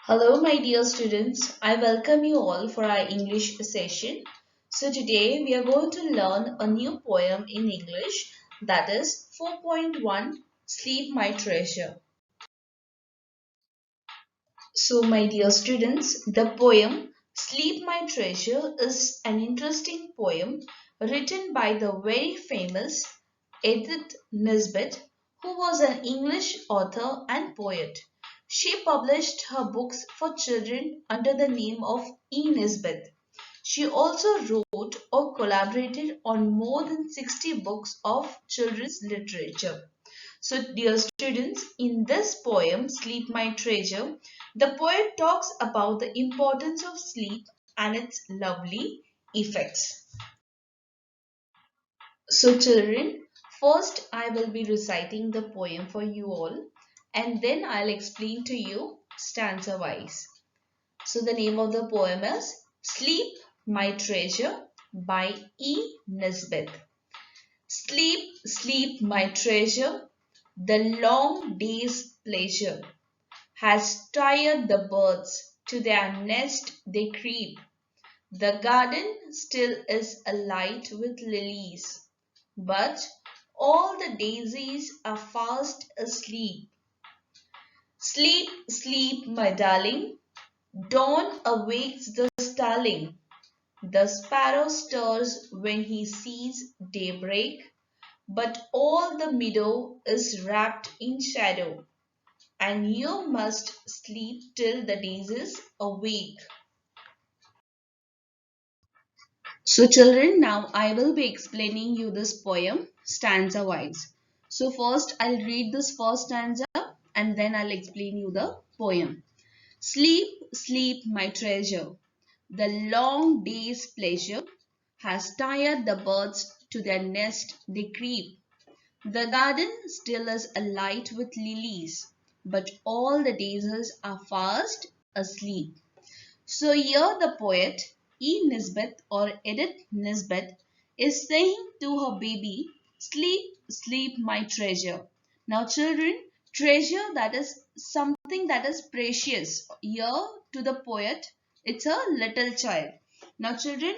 Hello, my dear students. I welcome you all for our English session. So, today we are going to learn a new poem in English, that is 4.1, Sleep My Treasure. So, my dear students, the poem Sleep My Treasure is an interesting poem written by the very famous Edith Nesbit, who was an English author and poet. She published her books for children under the name of E. Nesbit. She also wrote or collaborated on more than 60 books of children's literature. So, dear students, in this poem, Sleep My Treasure, the poet talks about the importance of sleep and its lovely effects. So, children, first I will be reciting the poem for you all, and then I'll explain to you stanza wise. So, the name of the poem is Sleep My Treasure by E. Nisbet. Sleep, sleep, my treasure, the long day's pleasure has tired the birds, to their nest they creep. The garden still is alight with lilies, but all the daisies are fast asleep. Sleep, sleep, my darling, dawn awakes the starling. The sparrow stirs when he sees daybreak, but all the meadow is wrapped in shadow, and you must sleep till the daisies awake. So children, now I will be explaining you this poem stanza wise. So first I'll read this first stanza and then I'll explain you the poem. Sleep, sleep, my treasure. The long day's pleasure has tired the birds to their nest they creep. The garden still is alight with lilies, but all the daisies are fast asleep. So here the poet E. Nisbet or Edith Nisbet is saying to her baby, sleep, sleep, my treasure. Now children, treasure, that is something that is precious. Here to the poet, it's a little child. Now children,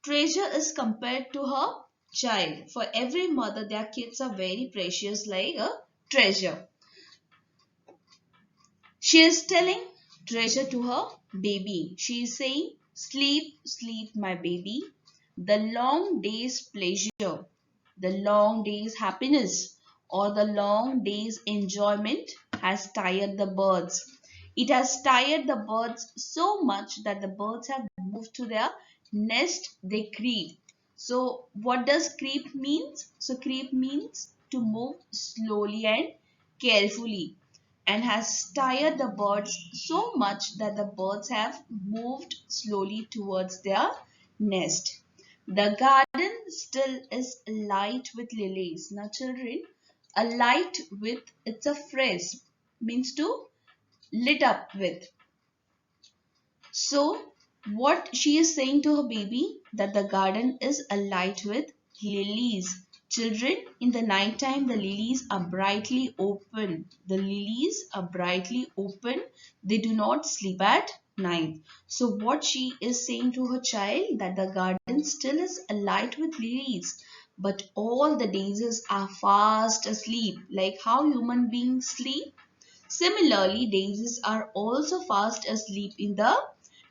treasure is compared to her child. For every mother, their kids are very precious like a treasure. She is telling treasure to her baby. She is saying, sleep, sleep, my baby. The long day's pleasure, the long day's happiness, or the long day's enjoyment has tired the birds. It has tired the birds so much that the birds have moved to their nest they creep. So, what does creep means? So, creep means to move slowly and carefully, and has tired the birds so much that the birds have moved slowly towards their nest. The garden still is alight with lilies. Now, children, alight with, it's a phrase, means to lit up with. So, what she is saying to her baby, that the garden is alight with lilies. Children, in the night time, the lilies are brightly open. The lilies are brightly open. They do not sleep at night. So, what she is saying to her child, that the garden still is alight with lilies, but all the daisies are fast asleep. Like how human beings sleep, similarly, daisies are also fast asleep in the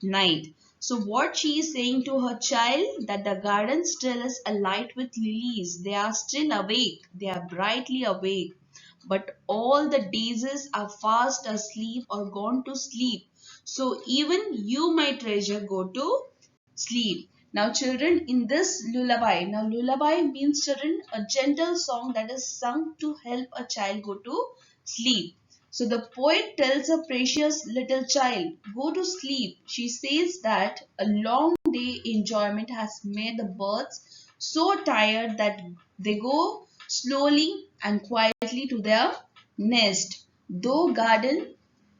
night. So what she is saying to her child, that the garden still is alight with lilies. They are still awake. They are brightly awake. But all the daisies are fast asleep or gone to sleep. So even you, my treasure, go to sleep. Now children, in this lullaby, now lullaby means children a gentle song that is sung to help a child go to sleep. So the poet tells a precious little child, go to sleep. She says that a long day enjoyment has made the birds so tired that they go slowly and quietly to their nest. Though garden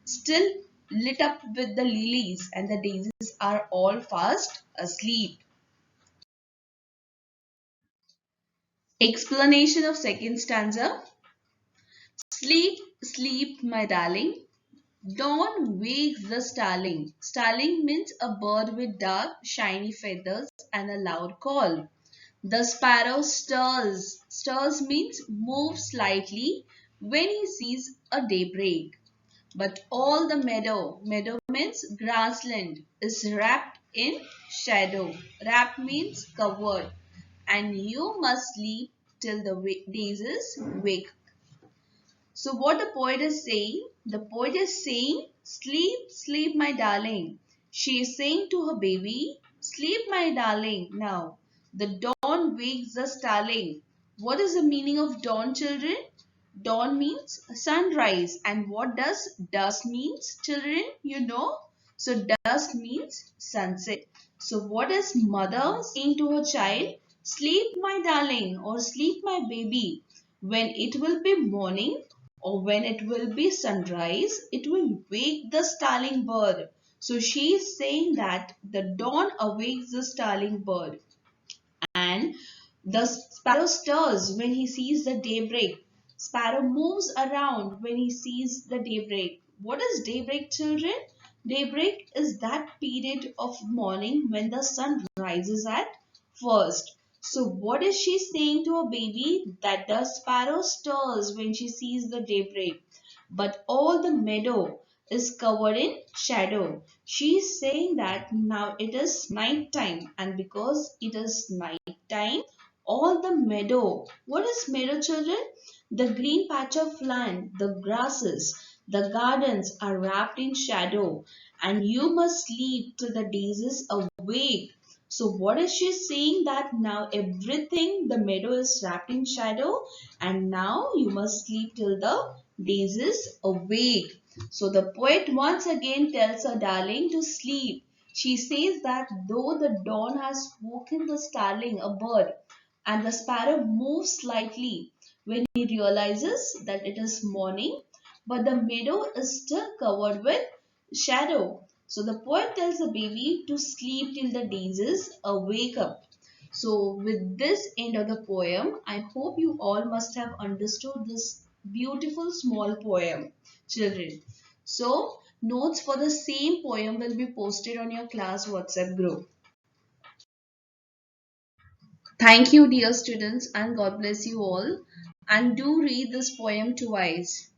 still lit up with the lilies and the daisies are all fast asleep. Explanation of second stanza. Sleep, sleep, my darling. Dawn wakes the starling. Starling means a bird with dark, shiny feathers and a loud call. The sparrow stirs. Stirs means moves slightly when he sees a daybreak. But all the meadow means grassland, is wrapped in shadow. Wrapped means covered. And you must sleep till the daisies wake. So what the poet is saying? The poet is saying, sleep, sleep, my darling. She is saying to her baby, sleep, my darling. Now, the dawn wakes the starling. What is the meaning of dawn, children? Dawn means sunrise. And what does dusk means, children? You know? So dusk means sunset. So what is mother saying to her child? Sleep, my darling, or sleep, my baby. When it will be morning, or when it will be sunrise, it will wake the starling bird. So she is saying that the dawn awakes the starling bird. And the sparrow stirs when he sees the daybreak. Sparrow moves around when he sees the daybreak. What is daybreak, children? Daybreak is that period of morning when the sun rises at first. So what is she saying to her baby? That the sparrow stirs when she sees the daybreak. But all the meadow is covered in shadow. She is saying that now it is night time, and because it is night time, all the meadow. What is meadow, children? The green patch of land, the grasses, the gardens are wrapped in shadow, and you must sleep till the days is awake. So what is she saying? That now everything, the meadow is wrapped in shadow, and now you must sleep till the days is awake. So the poet once again tells her darling to sleep. She says that though the dawn has woken the starling, a bird, and the sparrow moves slightly when he realizes that it is morning, but the meadow is still covered with shadow. So the poet tells the baby to sleep till the daisies wake up. So with this end of the poem, I hope you all must have understood this beautiful small poem, children. So notes for the same poem will be posted on your class WhatsApp group. Thank you, dear students, and God bless you all. And do read this poem twice.